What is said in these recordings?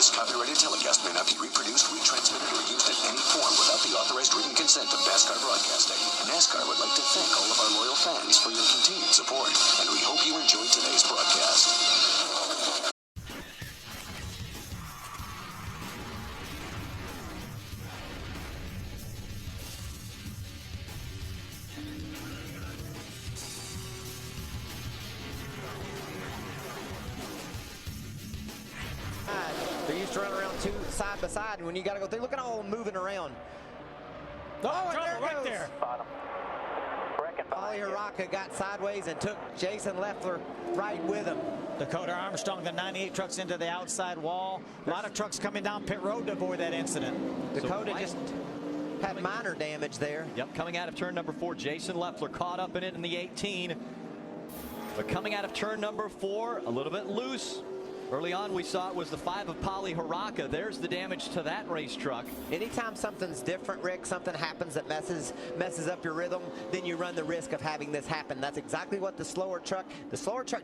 This copyrighted telecast may not be reproduced, retransmitted, or used in any form without the authorized written consent of NASCAR Broadcasting. NASCAR would like to thank all of our loyal fans for your continued support, and we hope you enjoyed today's broadcast. They used to run around two side by side, and when you got to go through, look at all them moving around. Oh, and there right goes. there. Ollie Haraka got sideways and took Jason Leffler right with him. Dakota Armstrong, the 98 trucks into the outside wall. A lot of trucks coming down pit road to avoid that incident. Dakota just had minor damage there. Yep, coming out of turn number 4, Jason Leffler caught up in it in the 18. But coming out of turn number 4, a little bit loose. Early on, we saw it was the 5 of Polly Haraka. There's the damage to that race truck. Anytime something's different, Rick, something happens that messes up your rhythm, then you run the risk of having this happen. That's exactly what the slower truck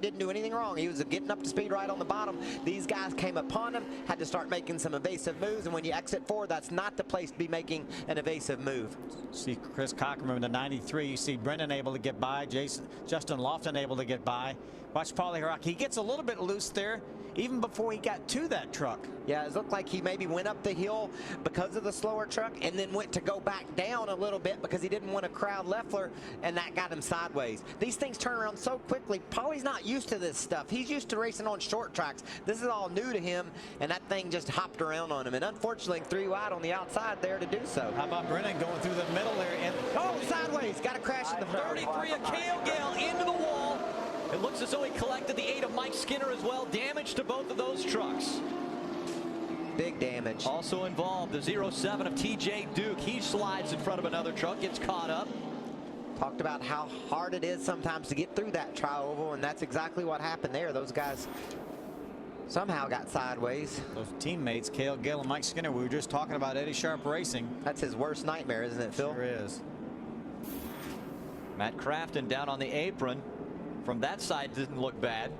didn't do anything wrong. He was getting up to speed right on the bottom. These guys came upon him, had to start making some evasive moves, and when you exit forward, that's not the place to be making an evasive move. See Chris Cockerman in the 93. You see Brendan able to get by, Justin Lofton able to get by. Watch Polly Haraka. He gets a little bit loose there, even before he got to that truck. Yeah, it looked like he maybe went up the hill because of the slower truck and then went to go back down a little bit because he didn't want to crowd Leffler, and that got him sideways. These things turn around so quickly. Polly's not used to this stuff. He's used to racing on short tracks. This is all new to him, and that thing just hopped around on him, and unfortunately 3 wide on the outside there to do so. How about Brennan going through the middle there? And oh, sideways. Got to crash in the 33 of Cale Gale into the wall. It looks as though he collected the 8 of Mike Skinner as well. Damage to both of those trucks. Big damage. Also involved, the 07 of TJ Duke. He slides in front of another truck, gets caught up. Talked about how hard it is sometimes to get through that tri-oval, and that's exactly what happened there. Those guys somehow got sideways. Those teammates, Cale Gale and Mike Skinner, we were just talking about Eddie Sharp Racing. That's his worst nightmare, isn't it, Phil? Sure is. Matt Crafton down on the apron. From that side didn't look bad.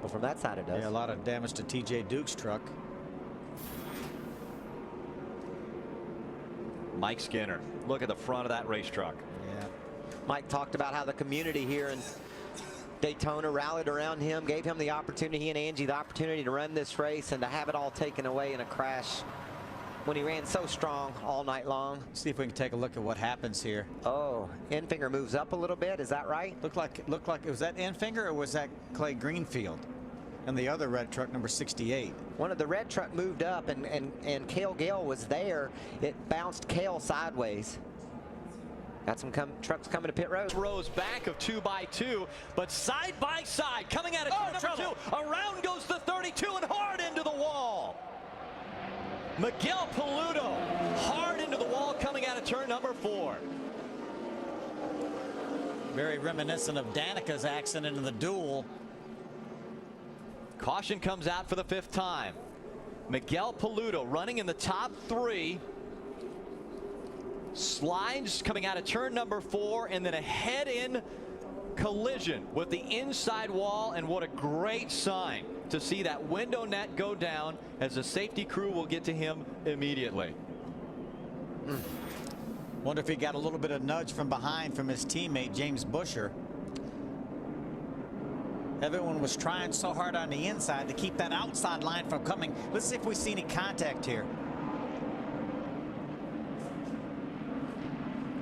Well, from that side it does. Yeah, a lot of damage to TJ Duke's truck. Mike Skinner, look at the front of that race truck. Yeah. Mike talked about how the community here in Daytona rallied around him, gave him the opportunity, he and Angie, the opportunity to run this race, and to have it all taken away in a crash when he ran so strong all night long. See if we can take a look at what happens here. Oh, Enfinger moves up a little bit. Is that right? Looked like was that Enfinger or was that Clay Greenfield? And the other red truck, number 68. One of the red truck moved up, and Cale Gale was there. It bounced Cale sideways. Got some trucks coming to pit road. Rows back of 2x2, but side by side, coming out of turn number 2. Around goes the 32 and hard into the wall. Miguel Paludo hard into the wall coming out of turn number 4. Very reminiscent of Danica's accident in the duel. Caution comes out for the 5th time. Miguel Paludo running in the top 3. Slides coming out of turn number 4, and then a head-in collision with the inside wall, and what a great sign to see that window net go down, as the safety crew will get to him immediately. Wonder if he got a little bit of nudge from behind from his teammate James Busher. Everyone was trying so hard on the inside to keep that outside line from coming. Let's see if we see any contact here.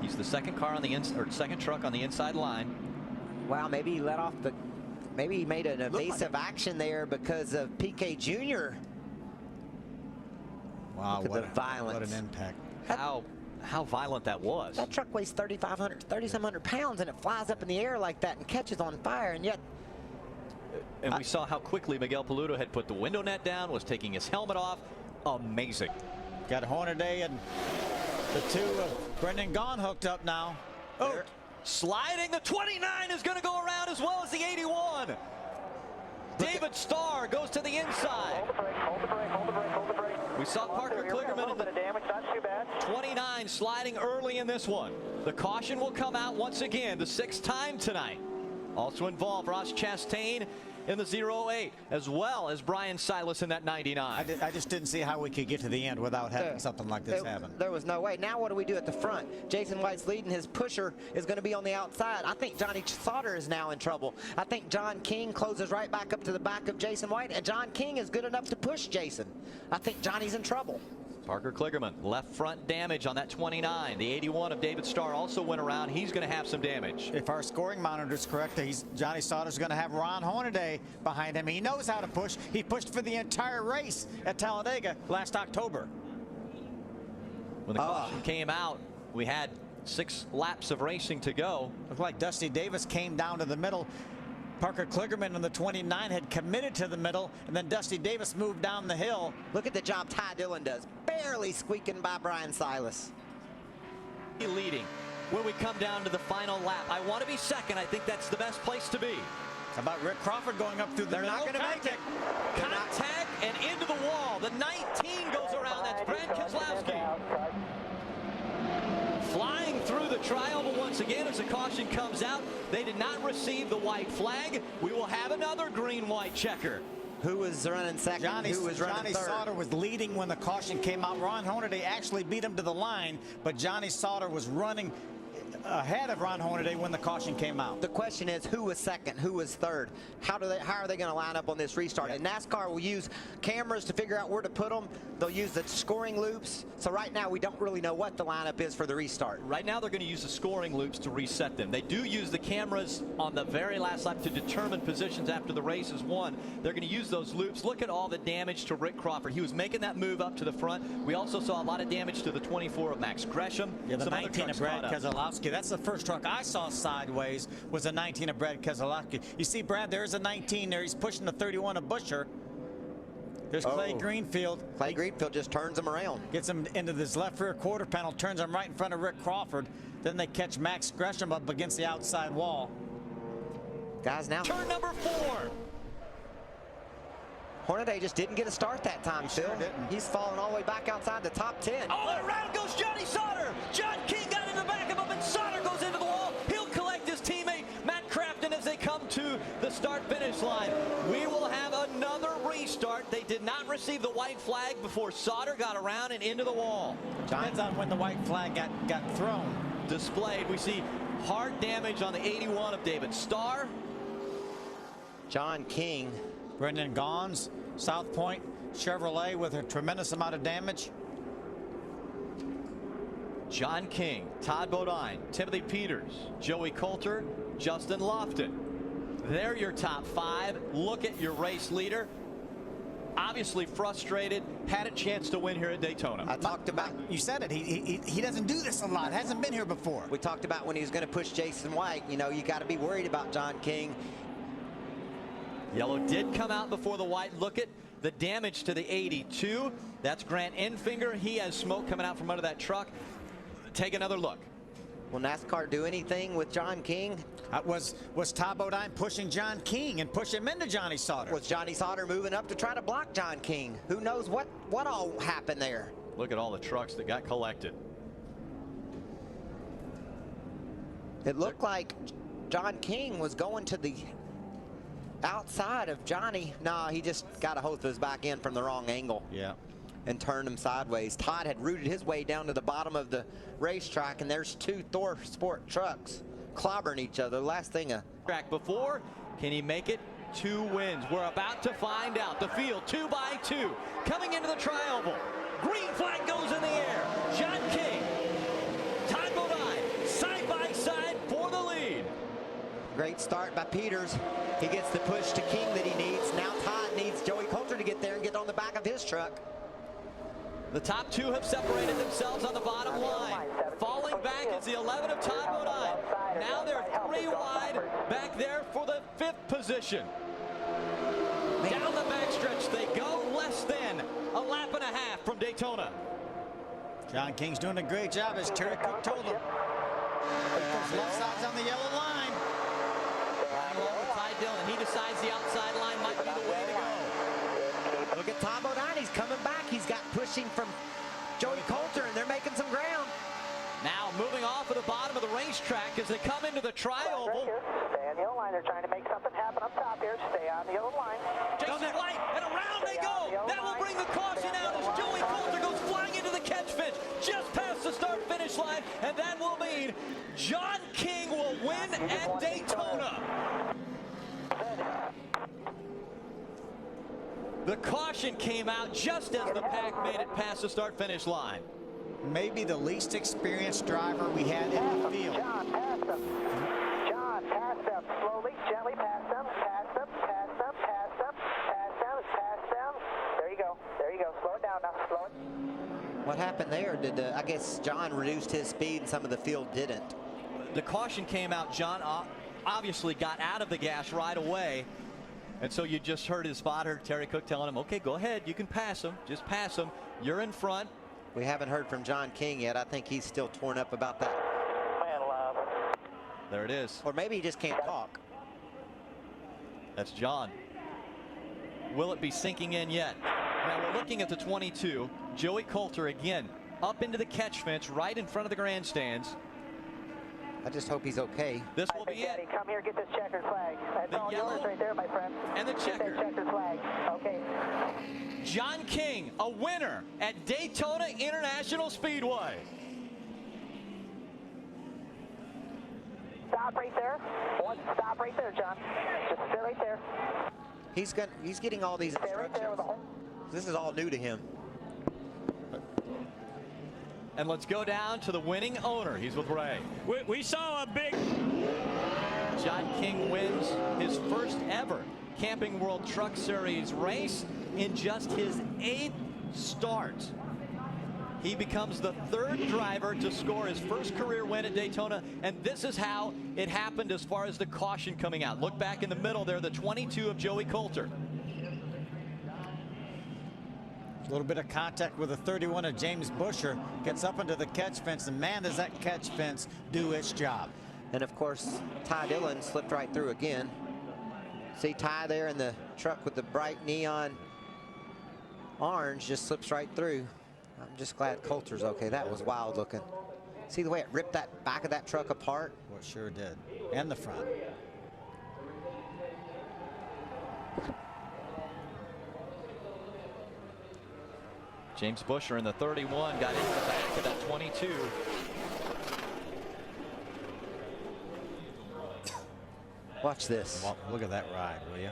He's the second car on the second truck on the inside line. Wow, maybe he let off the. Maybe he made an evasive action there because of PK Jr. Wow, look at the violence. What an impact. How violent that was. That truck weighs 3,700 pounds, and it flies up in the air like that and catches on fire, and yet. And we saw how quickly Miguel Paludo had put the window net down, was taking his helmet off. Amazing. Got Hornaday and the 2 of Brendan Gaughan hooked up now. Oh, sliding. The 29 is going to go around, as well as the 81. David Starr goes to the inside. Hold the brake. We saw Parker Kligerman in the damage, not too bad. 29 sliding early in this one. The caution will come out once again, the 6th time tonight. Also involved, Ross Chastain in the 0.08, as well as Brian Silas in that 99. I just didn't see how we could get to the end without having something like this happen. There was no way. Now what do we do at the front? Jason White's leading. His pusher is going to be on the outside. I think Johnny Sauter is now in trouble. I think John King closes right back up to the back of Jason White, and John King is good enough to push Jason. I think Johnny's in trouble. Parker Kligerman, left front damage on that 29. The 81 of David Starr also went around. He's going to have some damage. If our scoring monitor is correct, Johnny Sauter's going to have Ron Hornaday behind him. He knows how to push. He pushed for the entire race at Talladega last October. When the caution came out, we had 6 laps of racing to go. Looked like Dusty Davis came down to the middle. Parker Kligerman in the 29 had committed to the middle, and then Dusty Davis moved down the hill. Look at the job Ty Dillon does. Barely squeaking by Brian Silas. Leading when we come down to the final lap. I want to be second. I think that's the best place to be. How about Rick Crawford going up through the middle? They're not going to make it. Contact and into the wall. The 19 goes around. That's Brad Keselowski. Flying through the trioval once again as the caution comes out. They did not receive the white flag. We will have another green-white checker. Who was running second? Who was running third? Johnny Sauter was leading when the caution came out. Ron Hornaday actually beat him to the line, but Johnny Sauter was running ahead of Ron Hornaday when the caution came out. The question is, who was second? Who was third? How are they going to line up on this restart? And NASCAR will use cameras to figure out where to put them. They'll use the scoring loops. So right now we don't really know what the lineup is for the restart. Right now they're going to use the scoring loops to reset them. They do use the cameras on the very last lap to determine positions after the race is won. They're going to use those loops. Look at all the damage to Rick Crawford. He was making that move up to the front. We also saw a lot of damage to the 24 of Max Gresham. Yeah, the 19 of Brad Keselowski. That's the first truck I saw sideways was a 19 of Brad Keselowski. You see, Brad, there's a 19 there. He's pushing the 31 of Buscher. There's Clay Greenfield. Clay Greenfield just turns him around. Gets him into this left rear quarter panel, turns him right in front of Rick Crawford. Then they catch Max Gresham up against the outside wall. Guys, now turn number 4. Hornaday just didn't get a start that time, Phil. Sure didn't. He's falling all the way back outside the top 10. Oh, around goes Johnny Sauter. John King got in the back of him, and Sauter goes into the wall. He'll collect his teammate, Matt Crafton, as they come to the start-finish line. We will have another restart. They did not receive the white flag before Sauter got around and into the wall. Depends on when the white flag got thrown. Displayed, we see hard damage on the 81 of David Starr. John King. Brendan Gaughan's South Point Chevrolet with a tremendous amount of damage. John King, Todd Bodine, Timothy Peters, Joey Coulter, Justin Lofton. They're your top 5. Look at your race leader. Obviously frustrated, had a chance to win here at Daytona. I talked about, you said it, he doesn't do this a lot, hasn't been here before. We talked about when he was going to push Jason White. You know, you got to be worried about John King. Yellow did come out before the white. Look at the damage to the 82. That's Grant Enfinger. He has smoke coming out from under that truck. Take another look. Will NASCAR do anything with John King? Was Todd Bodine pushing John King and push him into Johnny Sauter? Was Johnny Sauter moving up to try to block John King? Who knows what all happened there? Look at all the trucks that got collected. It looked like John King was going to the outside of Johnny. No, he just got a hold of his back end from the wrong angle. Yeah. And turned him sideways. Todd had rooted his way down to the bottom of the racetrack, and there's 2 Thor Sport trucks clobbering each other. Last thing track before, can he make it 2 wins? We're about to find out. The field 2 by 2 coming into the trioval. Green flag goes in the air. John King, Todd Bodine, side by side for the lead. Great start by Peters. He gets the push to King that he needs. Now Todd needs Joey Coulter to get there and get on the back of his truck. The top 2 have separated themselves on the bottom line. Falling back is the 11 of Todd Bodine. Now they're 3 wide back there for the 5th position. Down the backstretch they go, less than a lap and a half from Daytona. John King's doing a great job, as Terry Cook told him. Those left sides on the yellow line. Riding along with Ty Dillon. He decides the outside line might be the way to go. Look at Todd Bodine. He's coming back. He's got pushing from Joey Coulter, and they're making some ground. Now moving off of the bottom of the racetrack as they come into the trioval. Stay on the line. They're trying to make something happen up top here. clear. Stay on the yellow line. Jason White, and around they go. That will bring the caution out as Joey Coulter goes flying into the catch fence just past the start-finish line, and that will mean John King will win at Daytona. The caution came out just as the pack made it past the start-finish line. Maybe the least experienced driver we had in the field. John, pass them. John, pass them. Slowly, gently pass them. Pass them, pass them, pass them, pass them, pass them. There you go. There you go. Slow it down now. Slow it. What happened there? Did I guess John reduced his speed and some of the field didn't? The caution came out. John obviously got out of the gas right away. And so you just heard his spotter, Terry Cook, telling him, okay, go ahead. You can pass him. Just pass him. You're in front. We haven't heard from John King yet. I think he's still torn up about that. There it is. Or maybe he just can't talk. That's John. Will it be sinking in yet? Now we're looking at the 22. Joey Coulter again up into the catch fence right in front of the grandstands. I just hope he's okay. This will be it. Come here, get this checkered flag. That's The all yellow yours right there, my friend. and the Get checker. that checkered flag. Okay. John King, a winner at Daytona International Speedway. Stop right there. Stop right there, John. Just stay right there. He's getting all these Stay right there with the instructions. whole. This is all new to him. And let's go down to the winning owner. He's with Ray. We saw a big. John King wins his first ever Camping World Truck Series race in just his 8th start. He becomes the 3rd driver to score his first career win at Daytona, and this is how it happened as far as the caution coming out. Look back in the middle there, the 22 of Joey Coulter. A little bit of contact with the 31 of James Busher. Gets up into the catch fence, and man, does that catch fence do its job. And of course, Ty Dillon slipped right through again. See Ty there in the truck with the bright neon orange, just slips right through. I'm just glad Coulter's okay. That was wild looking. See the way it ripped that back of that truck apart? Well, it sure did. And the front. James Busher in the 31 got into the back of that 22. Watch this. Well, look at that ride, will you?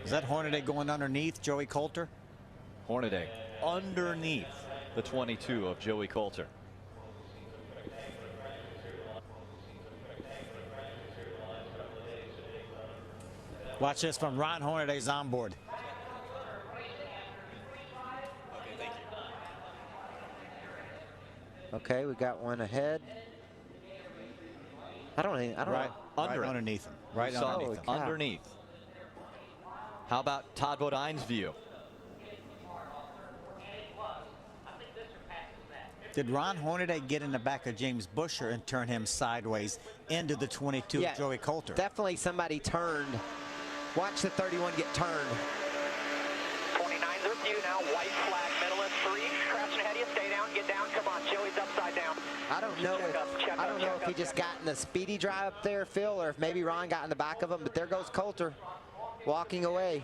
Is that Hornaday going underneath Joey Coulter? Hornaday underneath the 22 of Joey Coulter. Watch this from Ron Hornaday's onboard. Okay, we got one ahead. I don't know. Right Under it. underneath him. Right Saw underneath him. cow. underneath. How about Todd Bodine's view? Did Ron Hornaday get in the back of James Busher and turn him sideways into the 22 Yeah, of Joey Coulter? Definitely somebody turned. Watch the 31 get turned. 29's with you now. White flag, middle of 3. Crashing ahead of you. Stay down. Get down. Come on. Joey's upside down. I don't know if he just got in the speedy drive up there, Phil, or if maybe Ron got in the back of him. But there goes Coulter walking away.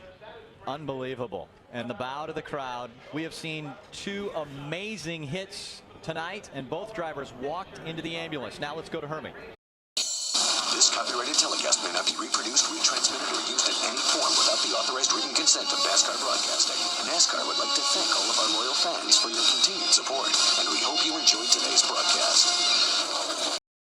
Unbelievable. And the bow to the crowd. We have seen 2 amazing hits tonight, and both drivers walked into the ambulance. Now let's go to Hermie. This copyrighted telecast may not be reproduced, retransmitted, or used in any form without the authorized written consent of NASCAR Broadcasting. NASCAR would like to thank all of our loyal fans for your continued support.